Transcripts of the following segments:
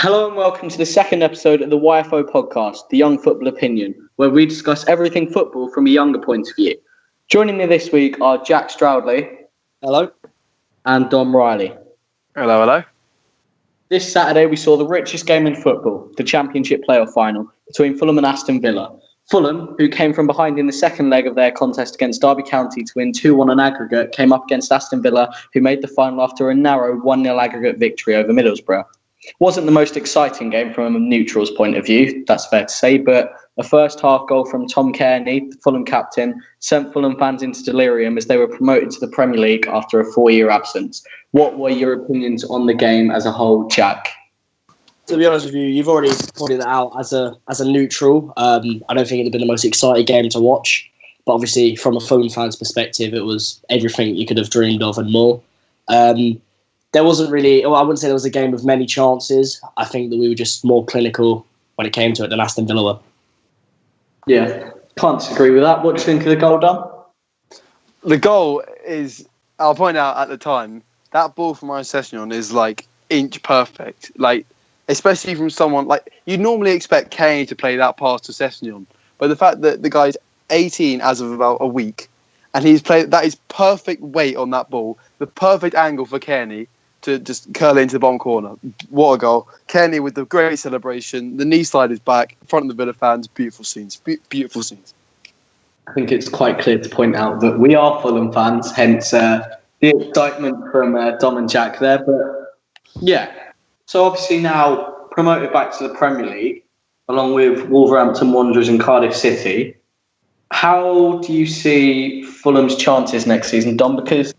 Hello and welcome to the second episode of the YFO podcast, The Young Football Opinion, where we discuss everything football from a younger point of view. Joining me this week are Jack Stroudley. Hello. And Dom Riley. Hello, hello. This Saturday we saw the richest game in football, the Championship playoff final, between Fulham and Aston Villa. Fulham, who came from behind in the second leg of their contest against Derby County to win 2-1 on aggregate, came up against Aston Villa, who made the final after a narrow 1-0 aggregate victory over Middlesbrough. Wasn't the most exciting game from a neutral's point of view, that's fair to say, but a first half goal from Tom Cairney, the Fulham captain, sent Fulham fans into delirium as they were promoted to the Premier League after a 4-year absence. What were your opinions on the game as a whole, Jack? To be honest with you, you've already pointed that out as a neutral. I don't think it would have been the most exciting game to watch, but obviously from a Fulham fan's perspective, it was everything you could have dreamed of and more. There wasn't really, I wouldn't say there was a game with many chances. I think that we were just more clinical when it came to it than Aston Villa were. Yeah, can't disagree with that. What do you think of the goal, Dom? The goal is, I'll point out at the time, that ball from Ryan Sessegnon is like inch perfect. Like, especially from someone, like, you'd normally expect Kane to play that pass to Sessegnon. But the fact that the guy's 18 as of about a week, and he's played, that is perfect weight on that ball, the perfect angle for Cairney to just curl into the bottom corner. What a goal. Cairney with the great celebration. The knee slide is back. In front of the Villa fans. Beautiful scenes. Beautiful scenes. I think it's quite clear to point out that we are Fulham fans, hence the excitement from Dom and Jack there. But yeah, so obviously now promoted back to the Premier League, along with Wolverhampton Wanderers and Cardiff City. How do you see Fulham's chances next season, Dom? Because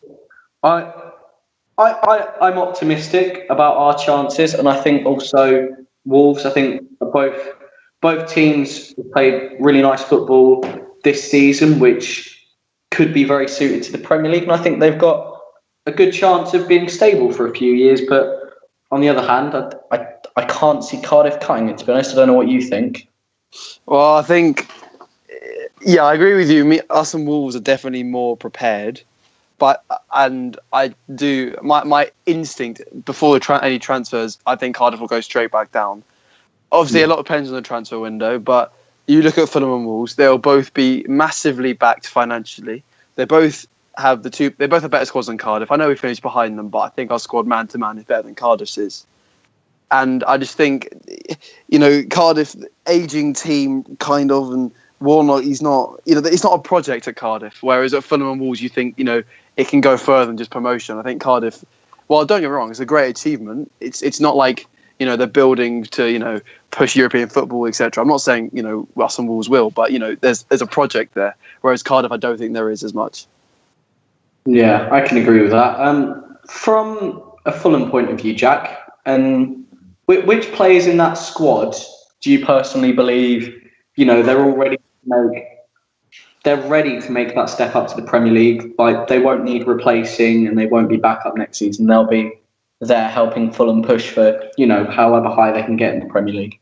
I'm optimistic about our chances, and I think also Wolves. I think both teams have played really nice football this season, which could be very suited to the Premier League, and I think they've got a good chance of being stable for a few years. But on the other hand, I can't see Cardiff cutting it, to be honest. I don't know what you think. Well, I think, yeah, I agree with you. Us and Wolves are definitely more prepared. And I do, my instinct before any transfers, I think Cardiff will go straight back down. Obviously, a lot depends on the transfer window, but you look at Fulham and Wolves, they'll both be massively backed financially. They both have better squads than Cardiff. I know we finished behind them, but I think our squad man to man is better than Cardiff's is. And I just think, Cardiff, aging team kind of, and Warnock, he's not, it's not a project at Cardiff. Whereas at Fulham and Wolves, you think, it can go further than just promotion. I think Cardiff, well, don't get me wrong, it's a great achievement. It's not like, they're building to, push European football, etc. I'm not saying, us and Wolves will, but, there's a project there. Whereas Cardiff, I don't think there is as much. Yeah, I can agree with that. From a Fulham point of view, Jack, which players in that squad do you personally believe, they're ready to make that step up to the Premier League? Like, they won't need replacing and they won't be back up next season. They'll be there helping Fulham push for, however high they can get in the Premier League.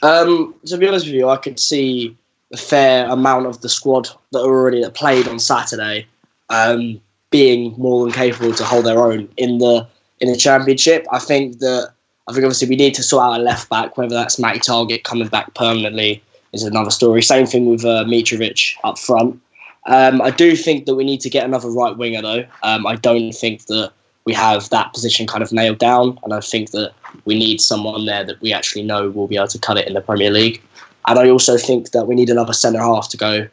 To be honest with you, I could see a fair amount of the squad that played on Saturday being more than capable to hold their own in the Championship. I think obviously we need to sort out a left back, whether that's Matty Targett coming back permanently is another story. Same thing with Mitrovic up front. I do think that we need to get another right winger, though. I don't think that we have that position kind of nailed down, and I think that we need someone there that we actually know will be able to cut it in the Premier League. And I also think that we need another centre-half to go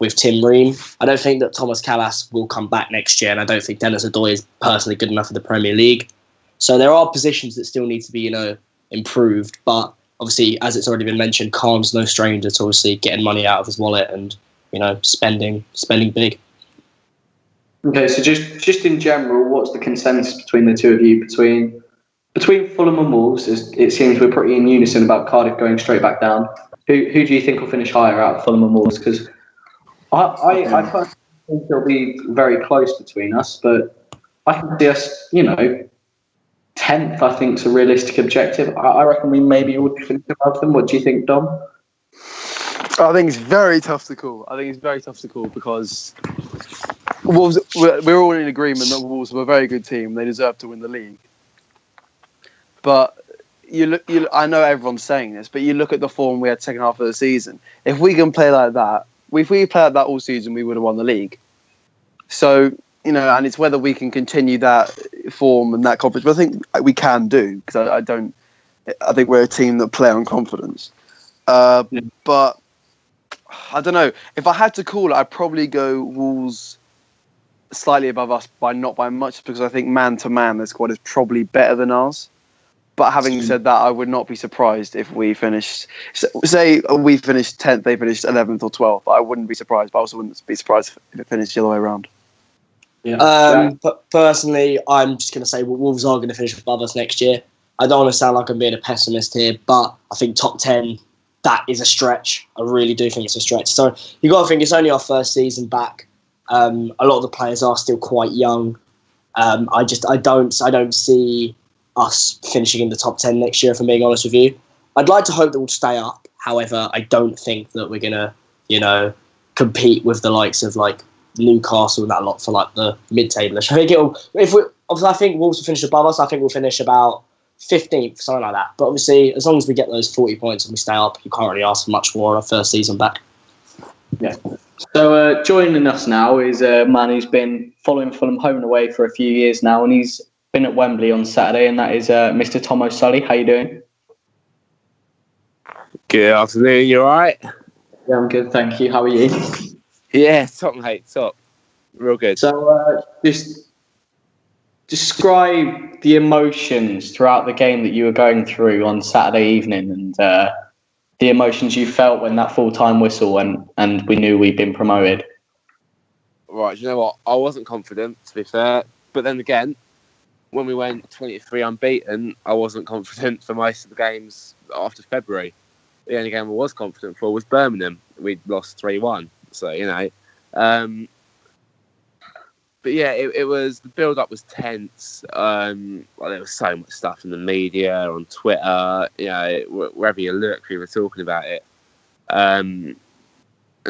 with Tim Ream. I don't think that Thomas Callas will come back next year, and I don't think Dennis Adoy is personally good enough for the Premier League. So there are positions that still need to be, improved, but obviously, as it's already been mentioned, Khan's no stranger to obviously getting money out of his wallet and, spending big. Okay, so just in general, what's the consensus between the two of you? Between Fulham and Wolves, it seems we're pretty in unison about Cardiff going straight back down. Who do you think will finish higher out of Fulham and Wolves? Because I personally think it'll be very close between us, but I can see us, 10th, I think, is a realistic objective. I reckon we maybe would finish above them. What do you think, Dom? I think it's very tough to call. Because Wolves, we're all in agreement that Wolves are a very good team. They deserve to win the league. But you look. I know everyone's saying this, but you look at the form we had second half of the season. If we can play like that, if we play like that all season, we would have won the league. So and it's whether we can continue that form and that confidence. But I think we can do, because I think we're a team that play on confidence. But I don't know. If I had to call it, I'd probably go Wolves slightly above us, not by much, because I think man to man, their squad is probably better than ours. But having said that, I would not be surprised if we finished, say we finished 10th, they finished 11th or 12th. I wouldn't be surprised, but I also wouldn't be surprised if it finished the other way around. Yeah. But personally, I'm just going to say Wolves are going to finish above us next year. I don't want to sound like I'm being a pessimist here, but I think top 10, that is a stretch. I really do think it's a stretch. So you got to think it's only our first season back. A lot of the players are still quite young. I don't see us finishing in the top 10 next year, if I'm being honest with you. I'd like to hope that we'll stay up. However, I don't think that we're going to, compete with the likes of like Newcastle and that lot for like the mid-table-ish. I think I think Wolves will finish above us. I think we'll finish about 15th, something like that. But obviously, as long as we get those 40 points and we stay up, you can't really ask for much more on our first season back. Yeah. So joining us now is a man who's been following Fulham home and away for a few years now, and he's been at Wembley on Saturday, and that is Mr. Tom O'Sully. How you doing? Good afternoon. You all right? Yeah, I'm good, thank you. How are you? Yeah, top, mate. Top. Real good. So just describe the emotions throughout the game that you were going through on Saturday evening, and the emotions you felt when that full-time whistle went and we knew we'd been promoted. Right, you know what? I wasn't confident, to be fair. But then again, when we went 23 unbeaten, I wasn't confident for most of the games after February. The only game I was confident for was Birmingham. We'd lost 3-1. So, but yeah, it was, the build-up was tense. There was so much stuff in the media, on Twitter, wherever you look, we were talking about it. And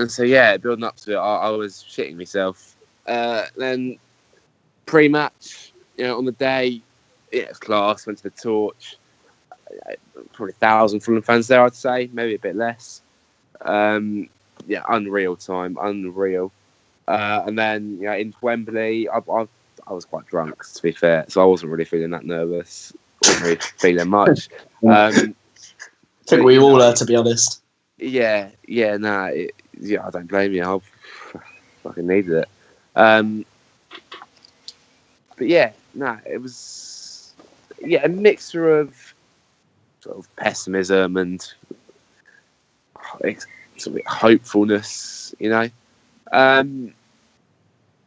so, yeah, building up to it, I was shitting myself. Then pre-match, on the day, it was class, went to the Torch. Probably 1,000 Fulham fans there, I'd say, maybe a bit less. Unreal time, unreal. And then, into Wembley, I was quite drunk, to be fair, so I wasn't really feeling that nervous. Wasn't really feeling much. I think we all are, to be honest. I don't blame you. I fucking needed it. But it was a mixture of sort of pessimism and sort of hopefulness,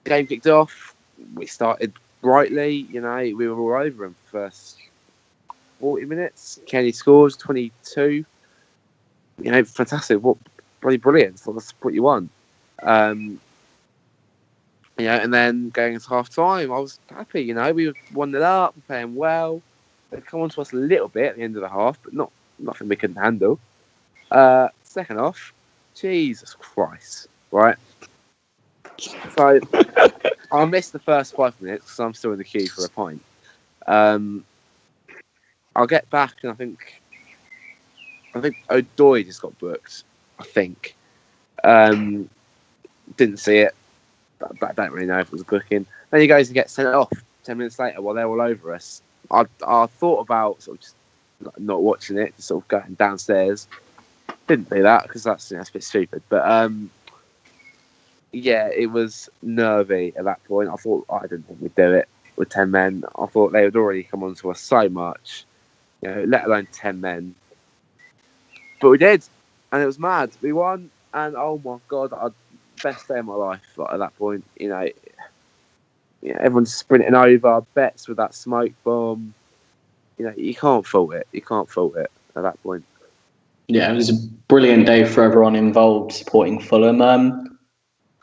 Game kicked off. We started brightly. We were all over him for the first 40 minutes. Kenny scores 22. Fantastic. What bloody brilliant. So that's what you want. And then going into half time, I was happy. We were 1-0 up, playing well. They'd come on to us a little bit at the end of the half, but nothing we couldn't handle. Second half, Jesus Christ, right? So I missed the first 5 minutes because I'm still in the queue for a pint. I'll get back, and I think O'Doy just got booked. I think didn't see it, but I don't really know if it was a booking. Then he goes and gets sent off 10 minutes later while they're all over us. I thought about sort of just not watching it, just sort of going downstairs. Didn't do that because that's a bit stupid, but it was nervy at that point. I thought I didn't think we'd do it with 10 men. I thought they would already come on to us so much, let alone 10 men. But we did, and it was mad. We won, and oh my god, best day of my life at that point. Everyone's sprinting over, bets with that smoke bomb. You can't fault it. You can't fault it at that point. Yeah, it was a brilliant day for everyone involved supporting Fulham.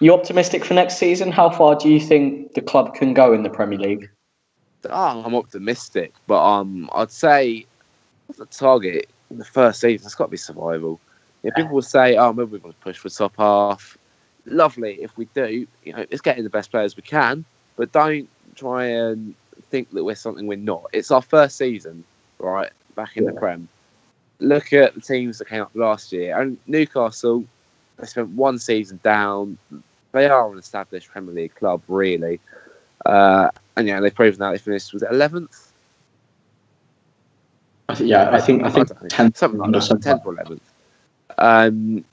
You optimistic for next season? How far do you think the club can go in the Premier League? I'm optimistic, but I'd say the target in the first season has got to be survival. People will say, maybe we're going to push for top half. Lovely if we do. Let's get in the best players we can, but don't try and think that we're something we're not. It's our first season, right? back in the Prem. Look at the teams that came up last year. And Newcastle, they spent one season down. They are an established Premier League club, really. And they've proven that they finished, was it 11th? I think 10th, something like that, 10th or 11th. And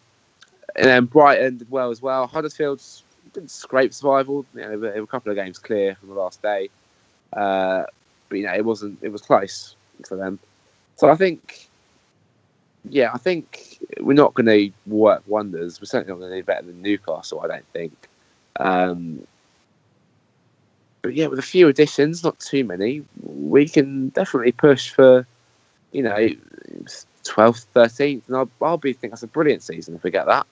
then Brighton did well as well. Huddersfield's didn't scrape survival. They were a couple of games clear from the last day. But it was close for them. So I think we're not going to work wonders. We're certainly not going to do better than Newcastle, I don't think. But with a few additions, not too many, we can definitely push for 12th, 13th, and I'll think that's a brilliant season if we get that.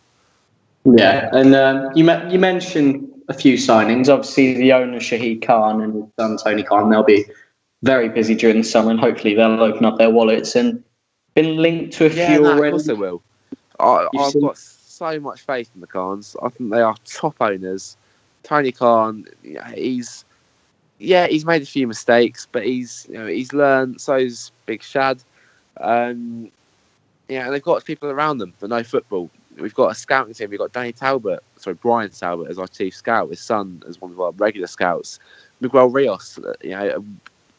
Yeah, and you mentioned a few signings. Obviously, the owner Shahid Khan and his son Tony Khan, they'll be very busy during the summer, and hopefully they'll open up their wallets and been linked to a few already. Of course they will. I've got so much faith in the Khans. I think they are top owners. Tony Khan, he's made a few mistakes, but he's learned. So's Big Shad. And they've got people around them that know football. We've got a scouting team. We've got Brian Talbot as our chief scout. His son as one of our regular scouts. Miguel Rios, a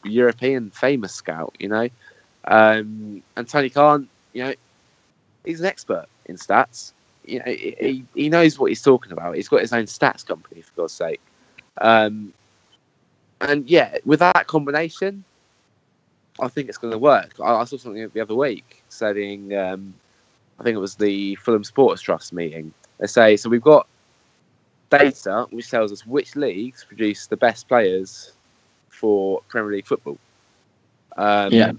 European famous scout. And Tony Khan, he's an expert in stats. He knows what he's talking about. He's got his own stats company, for God's sake. And with that combination, I think it's going to work. I saw something the other week saying, I think it was the Fulham Supporters Trust meeting. They say, so we've got data which tells us which leagues produce the best players for Premier League football. And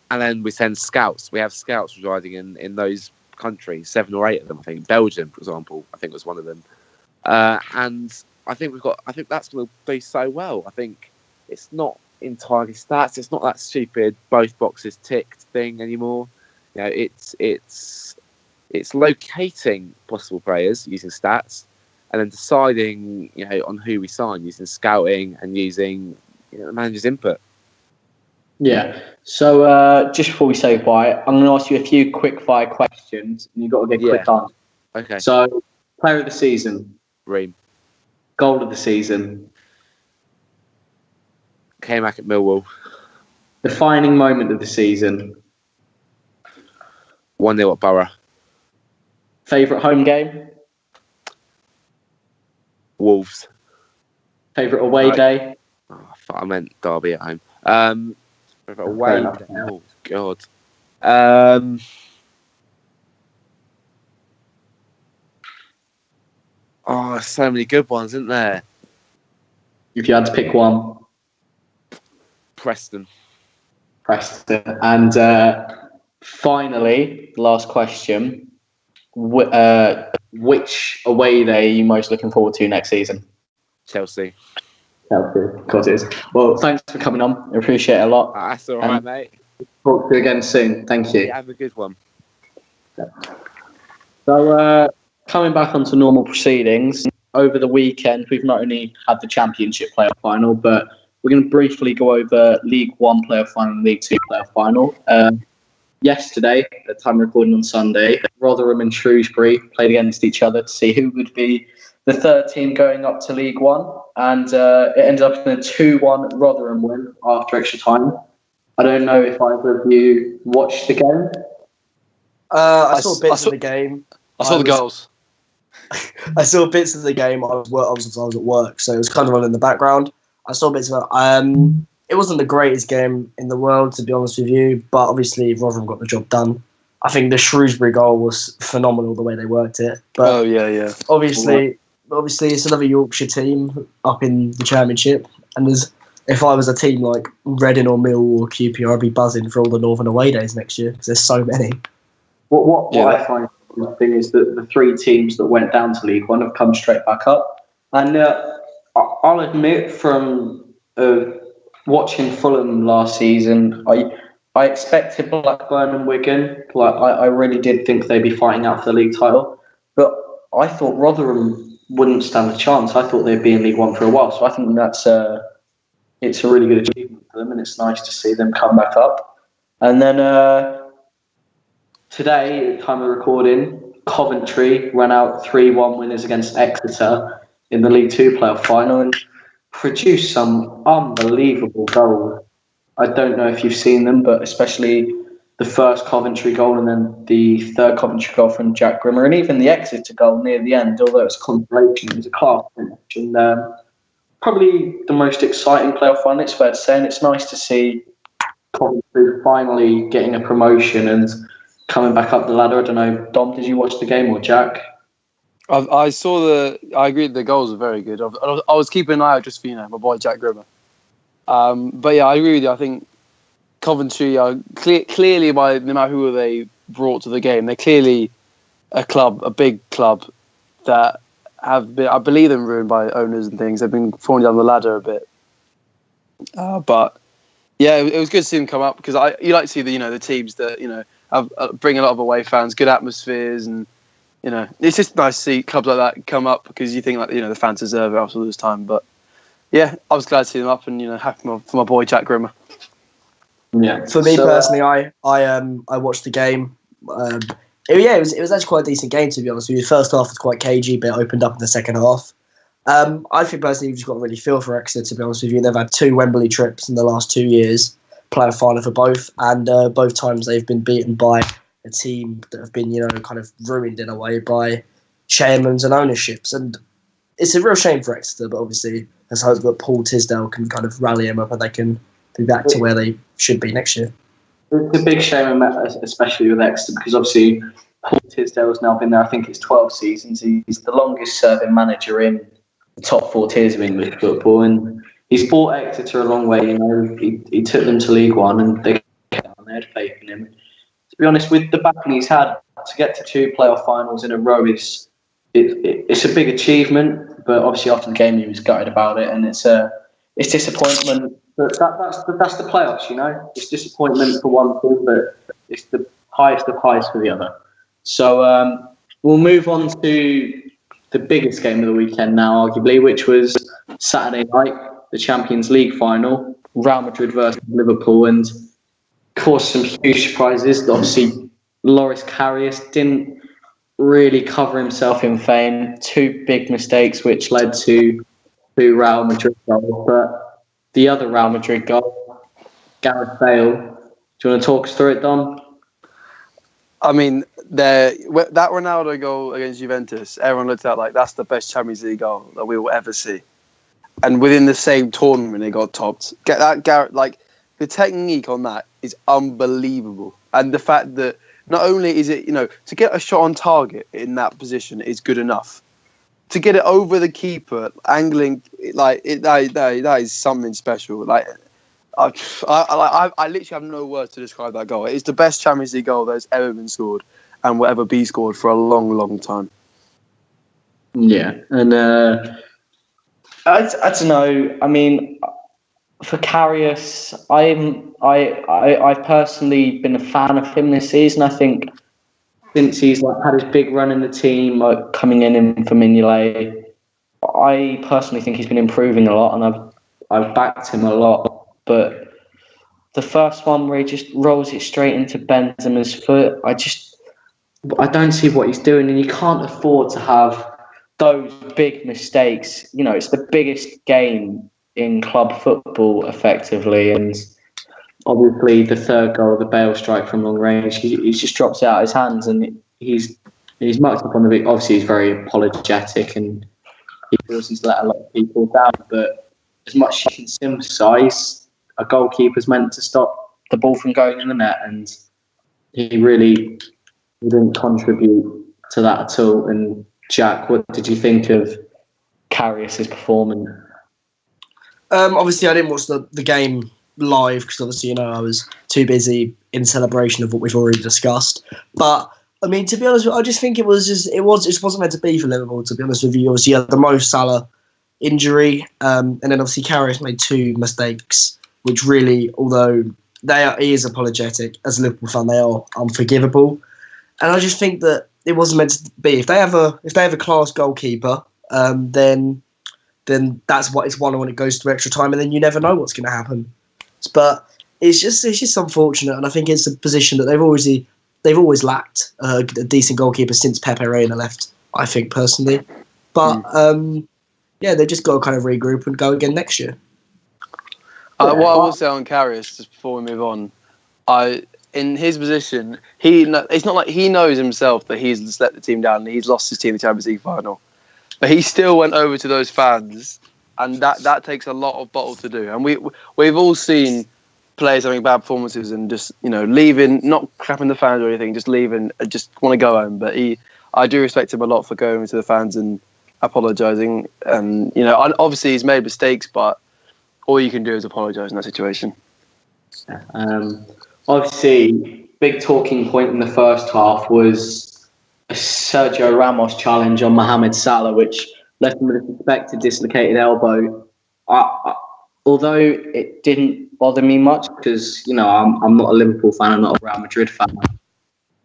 then we send scouts. We have scouts residing in those countries, 7 or 8 of them, I think. Belgium, for example, I think was one of them. And I think that's going to do so well. I think it's not entirely stats. It's not that stupid both boxes ticked thing anymore. It's locating possible players using stats, and then deciding on who we sign using scouting and using the manager's input. Yeah. So just before we say bye, I'm going to ask you a few quick fire questions, and you've got to get quick answers. Okay. So, player of the season. Ream. Goal of the season. Came back at Millwall. Defining moment of the season. 1-0 at Borough. Favourite home game? Wolves. Favourite away day? Oh, I meant Derby at home. Favourite away day? Oh, God. So many good ones, isn't there? If you had to pick one. Preston. And finally, last question. Which away day are you most looking forward to next season? Chelsea. Of course it is. Well, thanks for coming on. I appreciate it a lot. That's all right, mate. Talk to you again soon. Thank you. Yeah, have a good one. So, coming back onto normal proceedings, over the weekend, we've not only had the Championship playoff final, but we're going to briefly go over League One playoff final and League Two playoff final. Yesterday, at the time recording on Sunday, Rotherham and Shrewsbury played against each other to see who would be the third team going up to League One. And it ended up in a 2-1 Rotherham win after extra time. I don't know if either of you watched the game. I saw bits of the game. I saw the goals. I saw bits of the game. I was at work, so it was kind of on in the background. I saw bits of it. It wasn't the greatest game in the world, to be honest with you, but obviously Rotherham got the job done. I think the Shrewsbury goal was phenomenal, the way they worked it. But obviously it's another Yorkshire team up in the Championship, and if I was a team like Reading or Millwall or QPR, I'd be buzzing for all the Northern away days next year because there's so many. What I find the thing is that the 3 teams that went down to League One have come straight back up, and I'll admit from watching Fulham last season, I expected Blackburn and Wigan. I really did think they'd be fighting out for the league title, but I thought Rotherham wouldn't stand a chance. I thought they'd be in League One for a while, so I think it's a really good achievement for them, and it's nice to see them come back up. And then today, at the time of recording, Coventry ran out 3-1 winners against Exeter in the League Two playoff final and produced some unbelievable goals. I don't know if you've seen them, but especially the first Coventry goal and then the third Coventry goal from Jack Grimmer, and even the Exeter goal near the end, although it was consolation, it was a class finish. And probably the most exciting playoff final, it's fair to say, and it's nice to see Coventry finally getting a promotion and coming back up the ladder. I don't know, Dom, did you watch the game or Jack? I agree the goals were very good. I was keeping an eye out just for, my boy Jack Grimmer. But yeah, I agree with you. I think Coventry are clearly, by no matter who they brought to the game, they're clearly a big club that have been, I believe, them ruined by owners and things. They've been falling down the ladder a bit. But yeah, it was good to see them come up because you like to see the teams that bring a lot of away fans, good atmospheres, and it's just nice to see clubs like that come up because you think the fans deserve it after all this time. But yeah, I was glad to see them up and happy for my boy Jack Grimmer. Yeah. For me personally, I watched the game. It was actually quite a decent game, to be honest with you. The first half was quite cagey, but it opened up in the second half. I think personally you've just got to really feel for Exeter, to be honest with you. They've had 2 Wembley trips in the last 2 years, playing a final for both, and both times they've been beaten by a team that have been, kind of ruined in a way by chairmans and ownerships. And it's a real shame for Exeter, but obviously let's hope that Paul Tisdale can kind of rally them up and they can be back to where they should be next year. It's a big shame, especially with Exeter, because obviously Paul Tisdale has now been there, I think it's 12 seasons. He's the longest serving manager in the top 4 tiers of English football, and he's brought Exeter a long way. He took them to League One, and they had faith in him. To be honest, with the backing he's had, to get to 2 playoff finals in a row it's a big achievement. But obviously, after the game, he was gutted about it, and it's disappointment. But that's the playoffs, It's disappointment for one thing, but it's the highest of highs for the other. So we'll move on to the biggest game of the weekend now, arguably, which was Saturday night, the Champions League final, Real Madrid versus Liverpool, and caused some huge surprises. Obviously, Loris Karius didn't really cover himself in fame. 2 big mistakes, which led to 2 Real Madrid goals. But the other Real Madrid goal, Gareth Bale. Do you want to talk us through it, Dom? I mean, that Ronaldo goal against Juventus, everyone looked at like that's the best Champions League goal that we will ever see. And within the same tournament, it got topped. The technique on that is unbelievable. And the fact that not only is it, to get a shot on target in that position is good enough. To get it over the keeper, angling that is something special. I literally have no words to describe that goal. It's the best Champions League goal that's ever been scored and will ever be scored for a long, long time. Yeah, and I don't know. I mean, for Karius, I've personally been a fan of him this season. I think since he's had his big run in the team, coming in for Mignolet, I personally think he's been improving a lot, and I've backed him a lot. But the first one where he just rolls it straight into Benzema's foot, I don't see what he's doing, and you can't afford to have those big mistakes. It's the biggest game in club football, effectively, and obviously the third goal, the Bale strike from long range, he just drops it out of his hands, and he's mucked up on the bit. Obviously, he's very apologetic, and he feels he's let a lot of people down. But as much as you can sympathise, a goalkeeper's meant to stop the ball from going in the net, and he didn't contribute to that at all. And Jack, what did you think of Karius' performance? Obviously, I didn't watch the game live because obviously, I was too busy in celebration of what we've already discussed. But I mean, to be honest, I just think it wasn't meant to be for Liverpool. To be honest with you, obviously, you had the Mo Salah injury, and then obviously Karius made 2 mistakes, which really, although he is apologetic as a Liverpool fan, they are unforgivable. And I just think that it wasn't meant to be. If they have a class goalkeeper, then that's what it's 1-1 when it goes to extra time, and then you never know what's going to happen. But it's just unfortunate, and I think it's a position that they've always lacked a decent goalkeeper since Pepe Reina left. I think personally, but yeah, they just got to kind of regroup and go again next year. What I will say on Karius, just before we move on, in his position, it's not like he knows himself that he's let the team down and he's lost his team in the Champions League final, but he still went over to those fans, and that takes a lot of bottle to do. And we've all seen players having bad performances and just leaving, not clapping the fans or anything, just leaving, just want to go home. But I do respect him a lot for going to the fans and apologising. And obviously he's made mistakes, but all you can do is apologise in that situation. Obviously, big talking point in the first half was a Sergio Ramos challenge on Mohamed Salah, which left him with a suspected dislocated elbow. Although it didn't bother me much because, I'm not a Liverpool fan, I'm not a Real Madrid fan.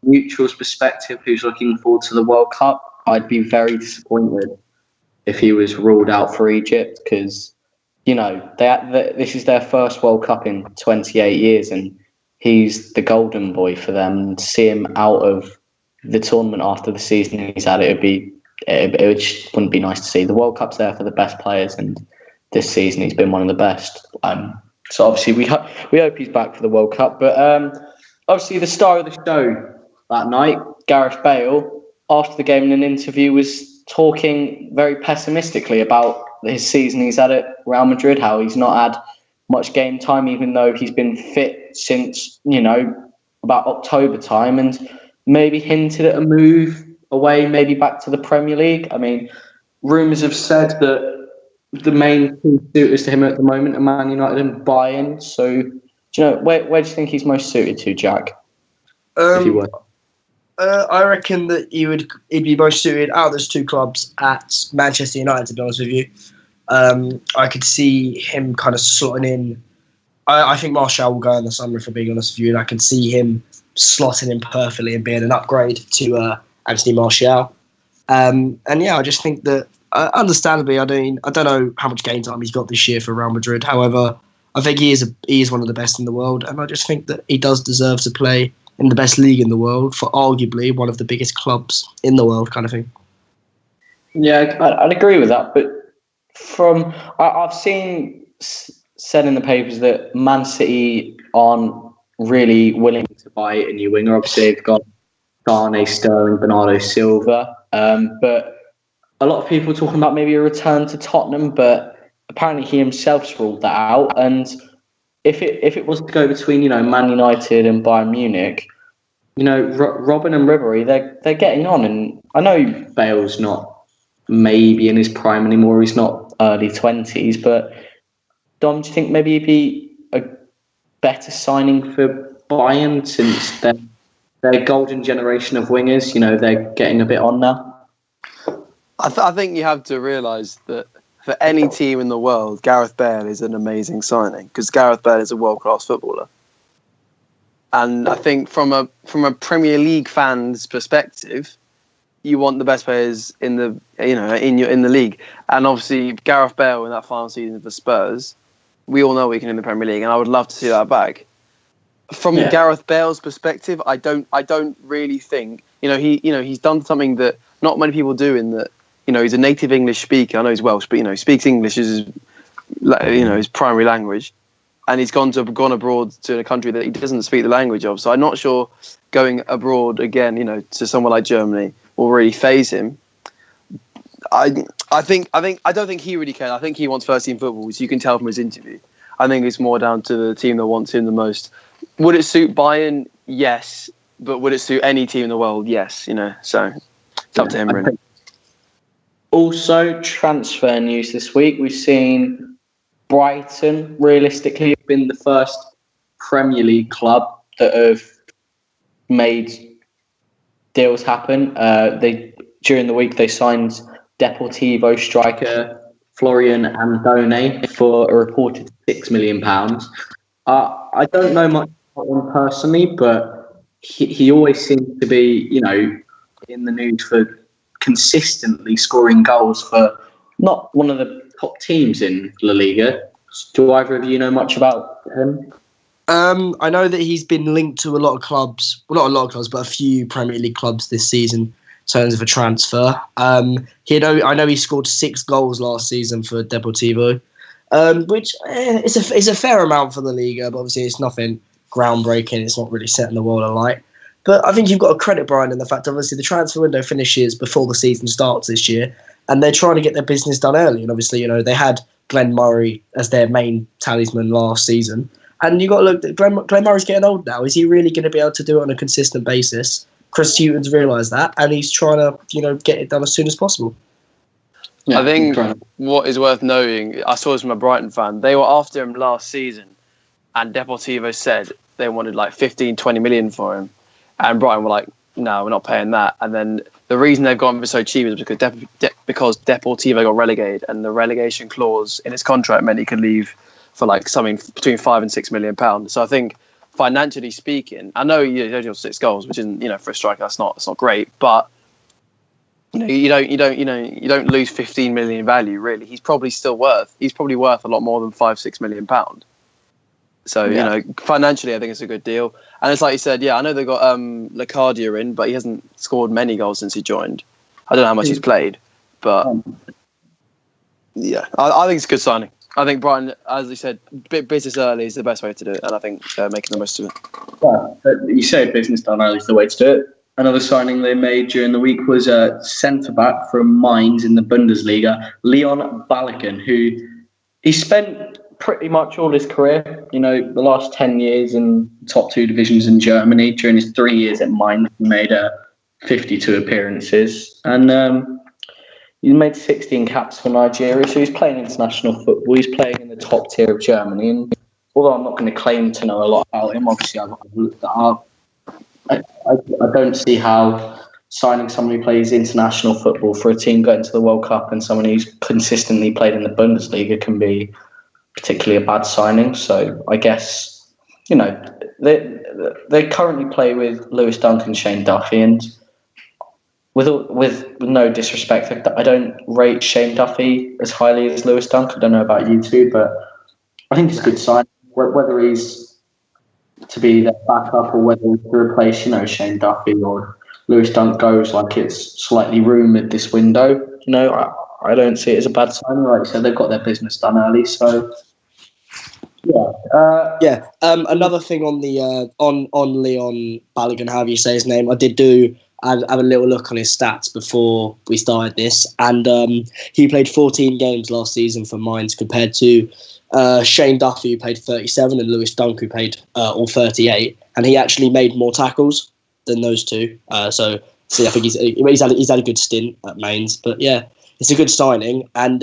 Neutral's perspective, who's looking forward to the World Cup, I'd be very disappointed if he was ruled out for Egypt because, this is their first World Cup in 28 years and he's the golden boy for them. To see him out of the tournament after the season he's had, it just wouldn't be nice to see. The World Cup's there for the best players and this season he's been one of the best. So obviously we hope he's back for the World Cup. But obviously the star of the show that night, Gareth Bale, after the game in an interview was talking very pessimistically about his season he's had at Real Madrid, how he's not had much game time even though he's been fit since, about October time, and maybe hinted at a move away, maybe back to the Premier League. I mean, rumours have said that the main two suitors to him at the moment are Man United and Bayern. So, where do you think he's most suited to, Jack? If you were. I reckon that he'd be most suited out of those two clubs at Manchester United, to be honest with you. I could see him kind of slotting in. I think Martial will go in the summer, if I'm being honest with you, and I can see him slotting in perfectly and being an upgrade to Anthony Martial. And yeah, I just think that, understandably, I don't know how much game time he's got this year for Real Madrid. However, I think he is one of the best in the world, and I just think that he does deserve to play in the best league in the world for arguably one of the biggest clubs in the world, kind of thing. Yeah, I'd agree with that, but I've seen said in the papers that Man City aren't really willing to buy a new winger. Obviously, they've got Sane, Sterling, Bernardo Silva, but a lot of people talking about maybe a return to Tottenham, but apparently he himself's ruled that out. And if it was to go between Man United and Bayern Munich, Robin and Ribery, they're getting on. And I know Bale's not maybe in his prime anymore. He's not early 20s, but Dom, do you think maybe he'd be a better signing for Bayern since their golden generation of wingers, they're getting a bit on now? I think you have to realise that for any team in the world, Gareth Bale is an amazing signing because Gareth Bale is a world-class footballer. And I think from a Premier League fan's perspective, you want the best players in the in the league. And obviously Gareth Bale in that final season for Spurs, we all know we can in the Premier League, and I would love to see that back. From Gareth Bale's perspective, I don't really think he's done something that not many people do in that. He's a native English speaker. I know he's Welsh, but he speaks English as his primary language, and he's gone abroad to a country that he doesn't speak the language of. So I'm not sure going abroad again, to somewhere like Germany will really faze him. I don't think he really cares. I think he wants first team football, which you can tell from his interview. I think it's more down to the team that wants him the most. Would it suit Bayern? Yes, but would it suit any team in the world? Yes, So it's up to him, really. Also, transfer news this week. We've seen Brighton realistically have been the first Premier League club that have made deals happen. During the week they signed Deportivo striker Florian Andone for a reported £6 million. I don't know much about him personally, but he always seems to be, in the news for consistently scoring goals for not one of the top teams in La Liga. Do either of you know much about him? I know that he's been linked to a lot of clubs. Well, not a lot of clubs, but a few Premier League clubs this season in terms of a transfer. I know he scored 6 goals last season for Deportivo, which is a fair amount for the Liga, but obviously it's nothing groundbreaking. It's not really setting the world alight. But I think you've got to credit Brian in the fact, obviously, the transfer window finishes before the season starts this year, and they're trying to get their business done early. And obviously, they had Glenn Murray as their main talisman last season. And you've got to look, Glenn Murray's getting old now. Is he really going to be able to do it on a consistent basis? Chris Hughton's realised that, and he's trying to, get it done as soon as possible. Yeah, I think what is worth noting, I saw this from a Brighton fan, they were after him last season, and Deportivo said they wanted like 15, 20 million for him. And Brighton were like, no, we're not paying that. And then the reason they've gone for so cheap is because Deportivo got relegated, and the relegation clause in his contract meant he could leave for like something between £5 and £6 million. So I think financially speaking, I know you only got 6 goals, which isn't, for a striker, that's not great, but you don't lose 15 million value really. He's probably worth a lot more than £5-6 million. So financially, I think it's a good deal. And it's like you said, I know they got Lacadia in, but he hasn't scored many goals since he joined. I don't know how much he's played, but I think it's a good signing. I think Brighton, as you said, business early is the best way to do it, and I think they're making the most of it. Yeah, you say business done early is the way to do it. Another signing they made during the week was a centre-back from Mainz in the Bundesliga, Leon Balogun, who he spent pretty much all his career, the last 10 years in top 2 divisions in Germany. During his 3 years at Mainz, he made 52 appearances. And he made 16 caps for Nigeria, so he's playing international football. He's playing in the top tier of Germany. And although I'm not going to claim to know a lot about him, obviously I've looked that up. I don't see how signing someone who plays international football for a team going to the World Cup and someone who's consistently played in the Bundesliga can be particularly a bad signing. So I guess, they currently play with Lewis Dunk and Shane Duffy, and with no disrespect, I don't rate Shane Duffy as highly as Lewis Dunk. I don't know about you two, but I think it's a good sign. Whether he's to be their backup or whether he's to replace, Shane Duffy or Lewis Dunk goes like it's slightly rumoured this window, I don't see it as a bad sign. Like I said, they've got their business done early, so another thing on the on Leon Balogun, however you say his name, I have a little look on his stats before we started this, and he played 14 games last season for Mainz compared to Shane Duffy, who played 37, and Lewis Dunk, who played all 38, and he actually made more tackles than those two. So I think he's had a good stint at Mainz, but it's a good signing. And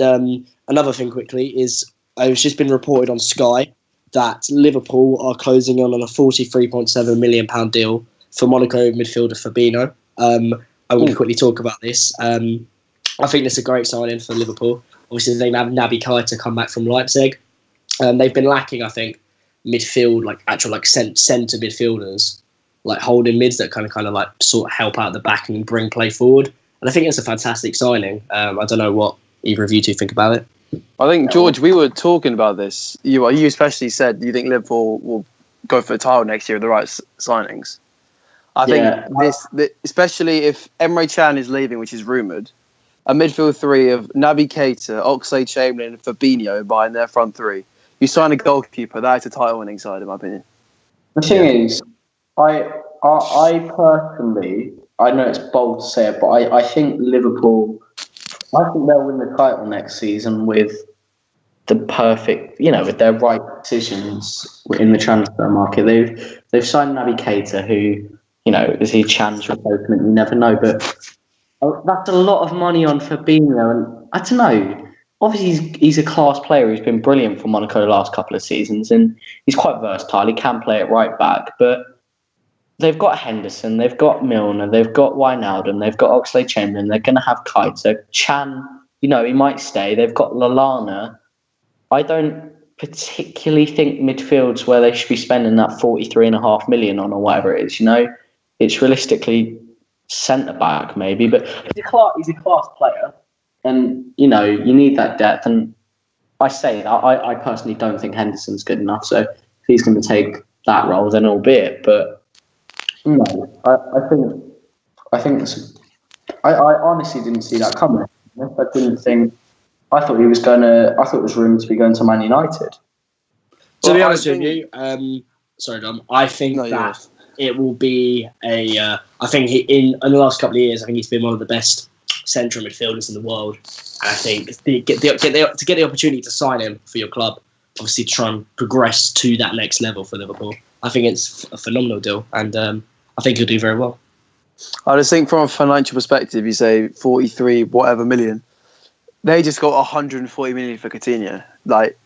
another thing quickly is it's just been reported on Sky that Liverpool are closing on a £43.7 million deal for Monaco midfielder Fabinho. I'm going to quickly talk about this. I think that's a great signing for Liverpool. Obviously, they have Naby Keita come back from Leipzig. They've been lacking, I think, midfield, centre midfielders, like holding mids that kind of sort of help out the back and bring play forward. And I think it's a fantastic signing. I don't know what either of you two think about it. I think, George, we were talking about this. You especially said you think Liverpool will go for the title next year with the right signings. I think especially if Emre Can is leaving, which is rumoured, a midfield 3 of Naby Keita, Oxlade-Chamberlain and Fabinho behind their front 3. You sign a goalkeeper, that is a title-winning side, in my opinion. The thing is, I personally, I know it's bold to say it, but I think Liverpool, I think they'll win the title next season with the perfect, with their right decisions in the transfer market. They've signed Naby Keita, who, is he Chan's replacement? You never know, but that's a lot of money on Fabinho, and I don't know. Obviously, he's a class player who's been brilliant for Monaco the last couple of seasons, and he's quite versatile. He can play it right back, but they've got Henderson, they've got Milner, they've got Wijnaldum, they've got Oxlade-Chamberlain, they're going to have Keita. Chan, he might stay. They've got Lallana. I don't particularly think midfield's where they should be spending that 43.5 million on or whatever it is. It's realistically centre back maybe, but he's a class player, and you need that depth. And I say that I personally don't think Henderson's good enough. So if he's going to take that role, then albeit. But no, I think I honestly didn't see that coming. I didn't think. I thought he was going to. I thought it was rumored to be going to Man United. To be honest with you, sorry, Dom. I think that it will be a. I think in the last couple of years, I think he's been one of the best central midfielders in the world. And I think to get the opportunity to sign him for your club, obviously to try and progress to that next level for Liverpool, I think it's a phenomenal deal, and I think he'll do very well. I just think from a financial perspective, you say 43 whatever million, they just got 140 million for Coutinho. Like,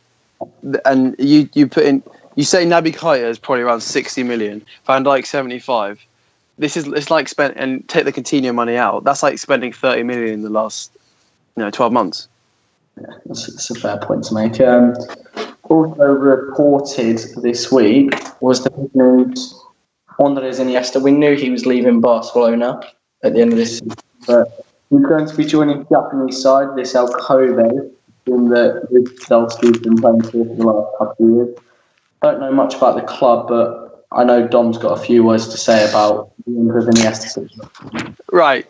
and you put in, you say Naby Keita is probably around 60 million, Van Dijk 75. It's like spend and take the Coutinho money out. That's like spending 30 million in the last 12 months. Yeah, that's a fair point to make. Also reported this week was the big news. Andres Iniesta. We knew he was leaving Barcelona at the end of this season, but he's going to be joining the Japanese side, this El Kobe, team that Chelsea's been playing for the last couple of years. I don't know much about the club, but I know Dom's got a few words to say about the Andres Iniesta. Right.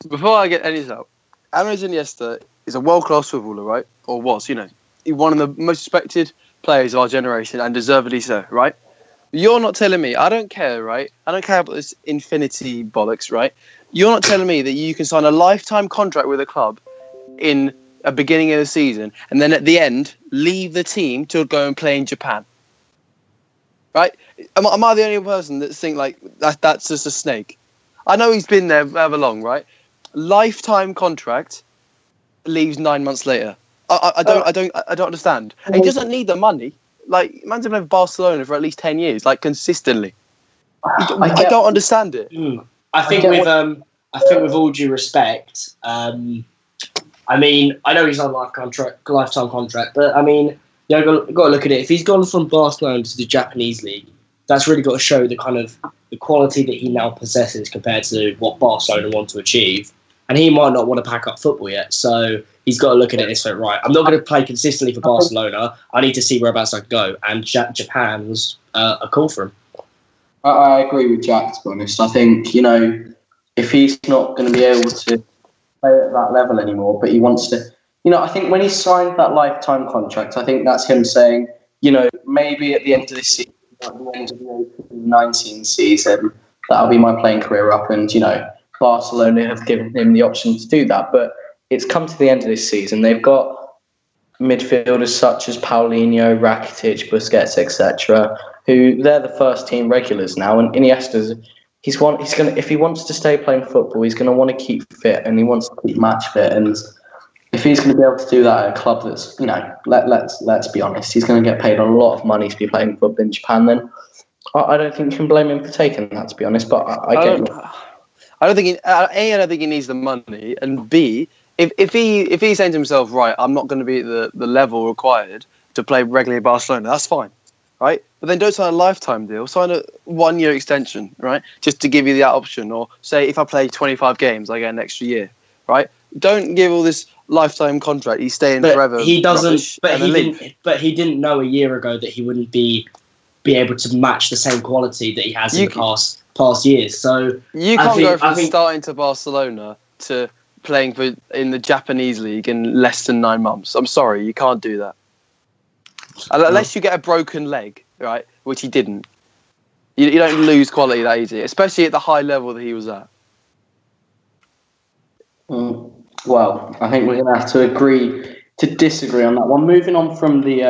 Before I get any of this out, Andres Iniesta is a world-class footballer, right? Or was, He's one of the most respected players of our generation, and deservedly so, right? You're not telling me, I don't care, right? I don't care about this infinity bollocks, right? You're not telling me that you can sign a lifetime contract with a club in a beginning of the season and then at the end leave the team to go and play in Japan, right? Am I the only person that think like that's just a snake? I know he's been there however long, right? Lifetime contract, leaves 9 months later. I don't understand. And he doesn't need the money. Like, man's been over Barcelona for at least 10 years, like consistently. I don't understand it. I think with all due respect, I mean, I know he's on lifetime contract, but I mean, got to look at it. If he's gone from Barcelona to the Japanese league, that's really got to show the kind of the quality that he now possesses compared to what Barcelona want to achieve. And he might not want to pack up football yet, so he's got to look at it and say, right, I'm not going to play consistently for Barcelona. I need to see whereabouts I can go. And Japan was a call for him. I agree with Jack, to be honest. I think, if he's not going to be able to play at that level anymore, but he wants to, I think when he signed that lifetime contract, I think that's him saying, maybe at the end of this season, at the end of the 18-19 season, that'll be my playing career up. And, Barcelona have given him the option to do that. But it's come to the end of this season. They've got midfielders such as Paulinho, Rakitic, Busquets, etc., who they're the first team regulars now. And Iniesta's, if he wants to stay playing football, he's going to want to keep fit and he wants to keep match fit. And if he's going to be able to do that at a club that's, let's be honest, he's going to get paid a lot of money to be playing football in Japan. Then I don't think you can blame him for taking that, to be honest. But I get it. I don't think he needs the money, and B, if he's saying to himself, right, I'm not going to be at the level required to play regularly at Barcelona, that's fine, right? But then don't sign a lifetime deal, sign a 1 year extension, right? Just to give you that option, or say if I play 25 games, I get an extra year, right? Don't give all this lifetime contract. He's staying forever. He doesn't. But he didn't know a year ago that he wouldn't be able to match the same quality that he has in the past years. So you can't go from starting to Barcelona to playing in the Japanese league in less than 9 months. I'm sorry, you can't do that. Unless you get a broken leg, right? Which he didn't. You don't lose quality that easy, especially at the high level that he was at. Well, I think we're going to have to agree to disagree on that one. Moving on from the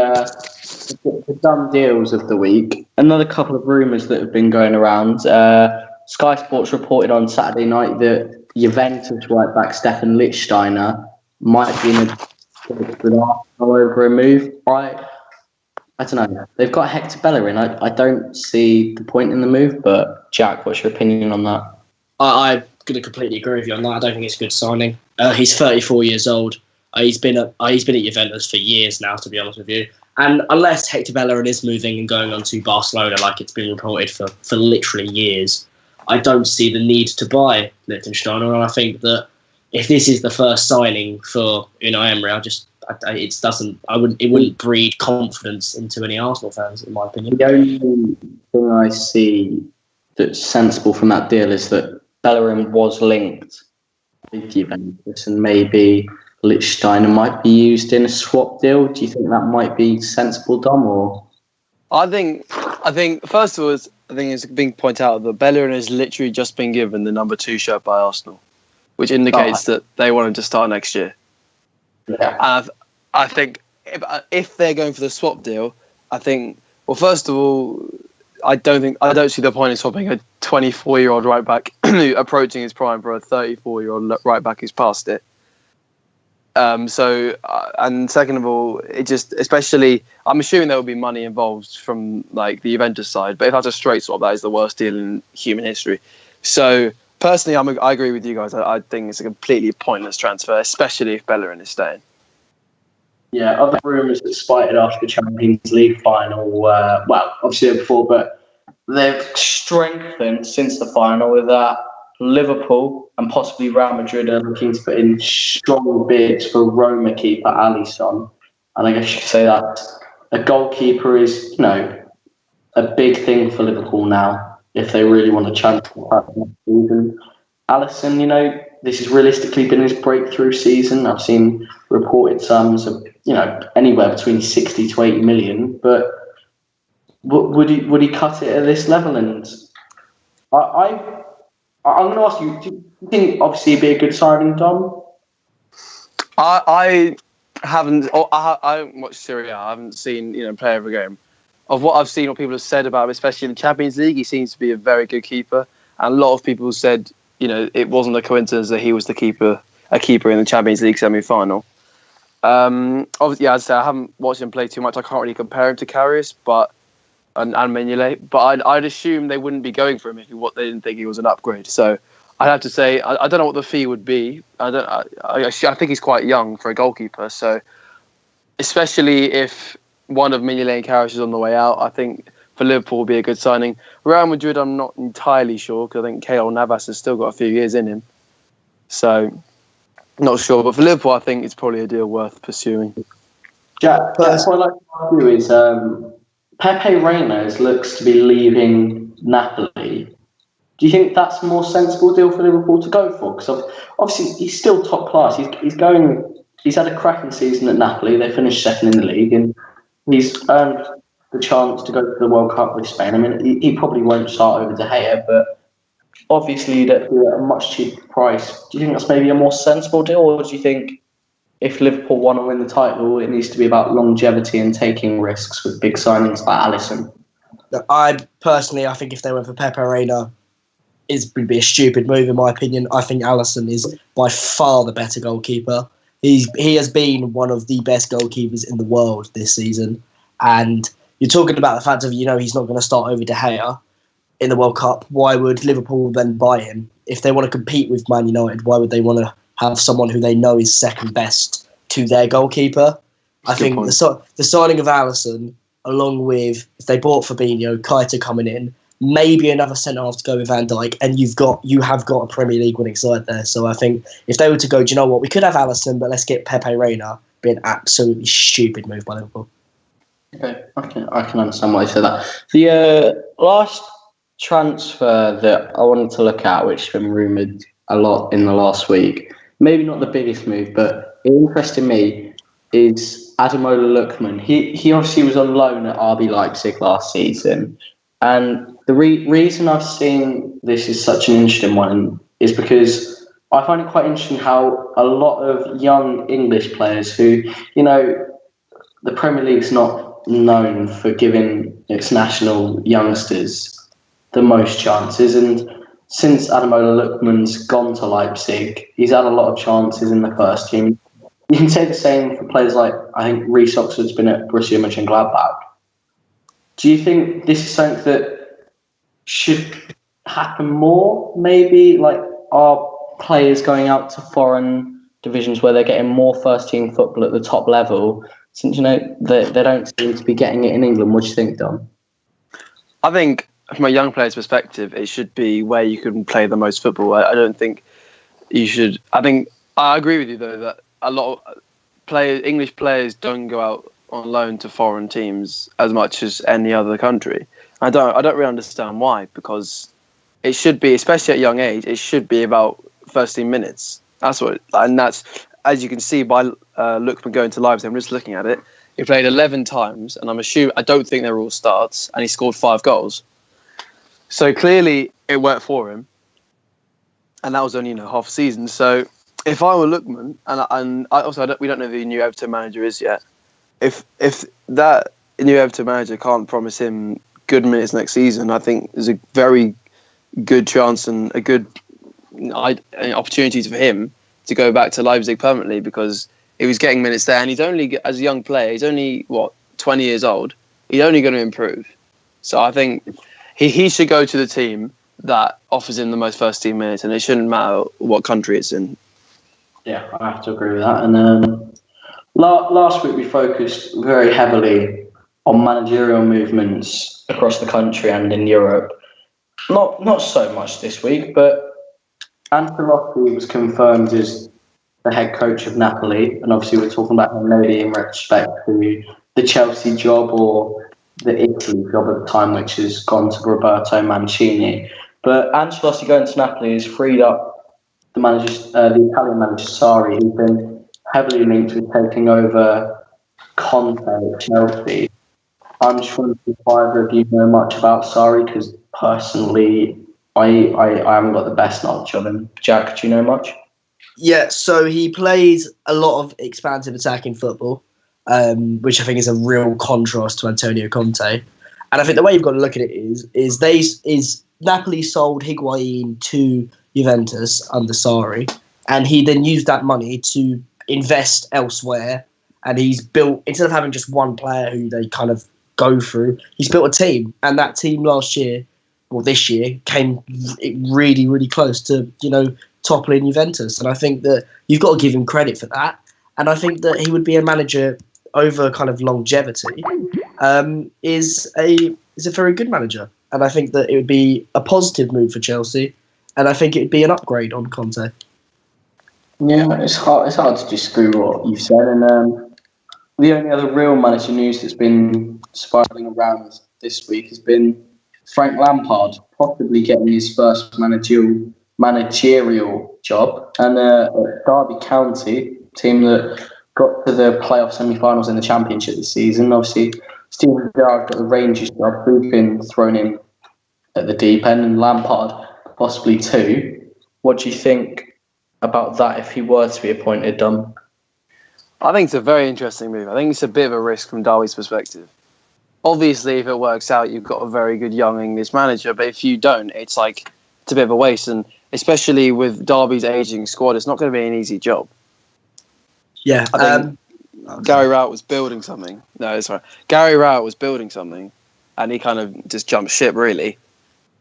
done deals of the week, another couple of rumours that have been going around. Sky Sports reported on Saturday night that Juventus right back Stefan Lichtsteiner might be in a with Arsenal over a move. I don't know. They've got Hector Bellerin. I don't see the point in the move, but Jack, what's your opinion on that? I'm going to completely agree with you on that. I don't think it's a good signing. He's 34 years old. He's been at Juventus for years now, to be honest with you. And unless Hector Bellerin is moving and going on to Barcelona, like it's been reported for literally years, I don't see the need to buy Lichtsteiner. And I think that if this is the first signing for Unai Emery, I just it doesn't. It wouldn't breed confidence into any Arsenal fans, in my opinion. The only thing I see that's sensible from that deal is that Bellerin was linked with Juventus, and maybe Lichtsteiner might be used in a swap deal. Do you think that might be sensible, Dom? Or I think first of all, I think it's being pointed out that Bellerin has literally just been given the number 2 shirt by Arsenal, which indicates that they want him to start next year. Yeah. And I think if they're going for the swap deal, I think, well, first of all, I don't see the point in swapping a 24-year-old right back approaching his prime for a 34-year-old right back who's past it. And second of all, it just, especially, I'm assuming there will be money involved from like the Juventus side, but if that's a straight swap, that is the worst deal in human history. So personally, I agree with you guys. I think it's a completely pointless transfer, especially if Bellerin is staying. yeah, other rumours that spited after the Champions League final. Well, obviously before, but they've strengthened since the final with that. Liverpool and possibly Real Madrid are looking to put in strong bids for Roma keeper Alisson. And I guess you could say that a goalkeeper is, a big thing for Liverpool now if they really want to transfer next season. Alisson, this has realistically been his breakthrough season. I've seen reported sums of, anywhere between 60 to 80 million. But would he cut it at this level? And I'm going to ask you, do you think obviously it'd be a good signing, Dom? I haven't watched Serie A. I haven't seen, play every game. Of what I've seen, what people have said about him, especially in the Champions League, he seems to be a very good keeper. And a lot of people said, it wasn't a coincidence that he was a keeper in the Champions League semi-final. Obviously, as I say, I haven't watched him play too much. I can't really compare him to Karius, and Mignolet, but I'd assume they wouldn't be going for him if they didn't think he was an upgrade. So I'd have to say I don't know what the fee would be. I think he's quite young for a goalkeeper. So especially if one of Mignolet and Karius is on the way out, I think for Liverpool would be a good signing. Real Madrid, I'm not entirely sure because I think Keylor Navas has still got a few years in him. So not sure, but for Liverpool, I think it's probably a deal worth pursuing. Jack, what I'd like to ask you is. Pepe Reina looks to be leaving Napoli. Do you think that's a more sensible deal for Liverpool to go for? Because obviously he's still top class. He's had a cracking season at Napoli. They finished second in the league, and he's earned the chance to go to the World Cup with Spain. I mean, he probably won't start over De Gea, but obviously you'd do it at a much cheaper price. Do you think that's maybe a more sensible deal, or do you think if Liverpool want to win the title, it needs to be about longevity and taking risks with big signings like Alisson? I think if they went for Pepe Reina, it would be a stupid move in my opinion. I think Alisson is by far the better goalkeeper. He has been one of the best goalkeepers in the world this season. And you're talking about the fact of, he's not going to start over De Gea in the World Cup. Why would Liverpool then buy him? If they want to compete with Man United, why would they want to have someone who they know is second best to their goalkeeper? I think the signing of Alisson, along with if they bought Fabinho, Keita coming in, maybe another centre half to go with Van Dijk, and you have got a Premier League winning side there. So I think if they were to go, do you know what, we could have Alisson, but let's get Pepe Reina, be an absolutely stupid move by Liverpool. Okay, I can understand why you said that. The last transfer that I wanted to look at, which has been rumoured a lot in the last week, maybe not the biggest move, but it interested me, is Ademola Lookman. He obviously was on loan at RB Leipzig last season. And the reason I've seen this is such an interesting one is because I find it quite interesting how a lot of young English players who, the Premier League's not known for giving its national youngsters the most chances. And since Ademola Lookman's gone to Leipzig, he's had a lot of chances in the first team. You can say the same for players like, I think, Reece Oxford's been at Borussia Mönchengladbach. Do you think this is something that should happen more? Maybe, like, are players going out to foreign divisions where they're getting more first-team football at the top level, since, they don't seem to be getting it in England? What do you think, Dom? I think, from a young player's perspective, it should be where you can play the most football. I don't think you should... I agree with you, though, that a lot of English players don't go out on loan to foreign teams as much as any other country. I don't really understand why, because it should be, especially at a young age, it should be about first team minutes. That's as you can see by Lookman going to Leipzig. I'm just looking at it. He played 11 times, and I don't think they're all starts, and he scored 5 goals. So clearly it worked for him, and that was only half a season. So if I were Lookman, we don't know who the new Everton manager is yet. If that new Everton manager can't promise him good minutes next season, I think there's a very good chance and a good opportunity for him to go back to Leipzig permanently, because he was getting minutes there, and he's only, as a young player, he's only 20 years old. He's only going to improve. So I think he should go to the team that offers him the most first team minutes, and it shouldn't matter what country it's in. Yeah, I have to agree with that. And last week we focused very heavily on managerial movements across the country and in Europe. Not so much this week, but Ancelotti was confirmed as the head coach of Napoli, and obviously we're talking about him maybe in respect to the Chelsea job or the Italy job at the time, which has gone to Roberto Mancini. But Ancelotti going to Napoli has freed up the Italian manager Sarri, who's been heavily linked with taking over Conte at Chelsea. I'm just wondering if either of you know much about Sarri, because personally I haven't got the best knowledge of him. Jack, do you know much? Yeah, so he plays a lot of expansive attacking football, which I think is a real contrast to Antonio Conte. And I think the way you've got to look at it is Napoli sold Higuain to Juventus under Sarri, and he then used that money to invest elsewhere. And he's built, instead of having just one player who they kind of go through, he's built a team. And that team this year, came really, really close to, toppling Juventus. And I think that you've got to give him credit for that. And I think that he would be a manager over kind of longevity, is a very good manager. And I think that it would be a positive move for Chelsea. And I think it would be an upgrade on Conte. Yeah, it's hard to disagree with what you've said. And the only other real manager news that's been spiraling around this week has been Frank Lampard possibly getting his first managerial job, and Derby County, team that got to the playoff semi-finals in the Championship this season. Obviously, Steven Gerrard got the Rangers job, who've been thrown in at the deep end, and Lampard possibly too. What do you think about that if he were to be appointed, Dom? I think it's a very interesting move. I think it's a bit of a risk from Derby's perspective. Obviously, if it works out, you've got a very good young English manager, but if you don't, it's a bit of a waste. And especially with Derby's ageing squad, it's not going to be an easy job. Yeah, I think Gary Rowett was building something. No, it's right. Gary Rowett was building something, and he kind of just jumped ship, really.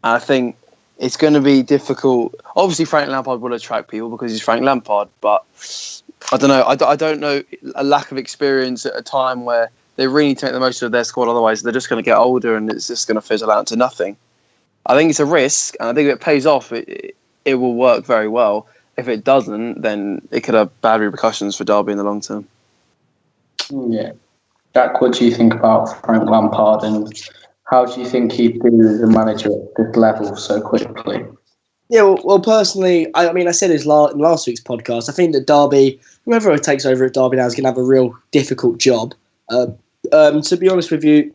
And I think it's going to be difficult. Obviously, Frank Lampard will attract people because he's Frank Lampard, but I don't know. I don't know, a lack of experience at a time where they really need to make the most of their squad. Otherwise, they're just going to get older and it's just going to fizzle out into nothing. I think it's a risk, and I think if it pays off, it will work very well. If it doesn't, then it could have bad repercussions for Derby in the long term. Yeah. Jack, what do you think about Frank Lampard, and how do you think he'd do as a manager at this level so quickly? Yeah, well, personally, I said this in last week's podcast. I think that Derby, whoever takes over at Derby now, is going to have a real difficult job. To be honest with you,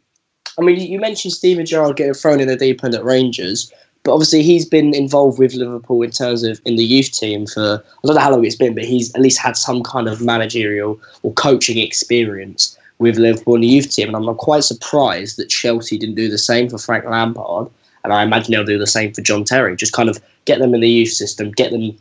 you mentioned Steven Gerrard getting thrown in the deep end at Rangers, but obviously he's been involved with Liverpool in terms of in the youth team for, I don't know how long it's been, but he's at least had some kind of managerial or coaching experience with Liverpool in the youth team. And I'm quite surprised that Chelsea didn't do the same for Frank Lampard. And I imagine they'll do the same for John Terry. Just kind of get them in the youth system, get them,